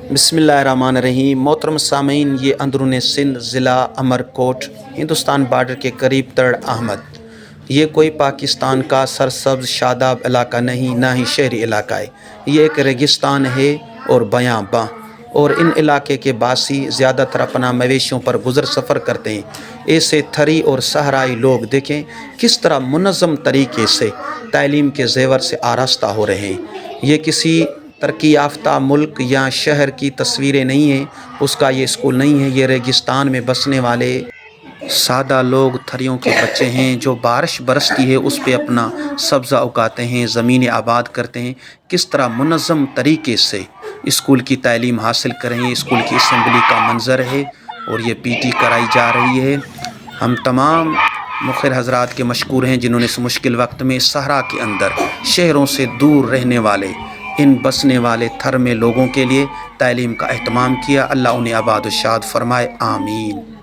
बिस्मिल्लाहिर्रहमानिर्रहीम। मोहतरम सामीन, ये अंदरून सिंध ज़िला अमरकोट हिंदुस्तान बॉर्डर के करीब तड़ अहमद। ये कोई पाकिस्तान का सरसब्ज़ शादाब इलाका नहीं, ना ही शहरी इलाका है। ये एक रेगिस्तान है और बयां और इन इलाके के बासी ज़्यादातर अपना मवेशियों पर गुज़र सफ़र करते हैं। ऐसे थरी और सहराई लोग देखें किस तरह मुनज़्ज़म तरीके से तालीम के ज़ेवर से आरास्ता हो रहे हैं। ये किसी तरक्की याफ्ता मुल्क या शहर की तस्वीरें नहीं हैं, उसका ये स्कूल नहीं है। ये रेगिस्तान में बसने वाले सादा लोग, थरियों के बच्चे हैं जो बारिश बरसती है उस पे अपना सब्ज़ा उगाते हैं, ज़मीनें आबाद करते हैं। किस तरह मुनज़्ज़म तरीके से स्कूल की तालीम हासिल करें। स्कूल की असम्बली का मंज़र है और ये पीटी कराई जा रही है। हम तमाम मुखिर हज़रात के मशकूर हैं जिन्होंने इस मुश्किल वक्त में सहरा के अंदर शहरों से दूर रहने वाले इन बसने वाले थर में लोगों के लिए तालीम का एहतमाम किया। अल्लाह उन्हें आबाद व शाद फरमाए, आमीन।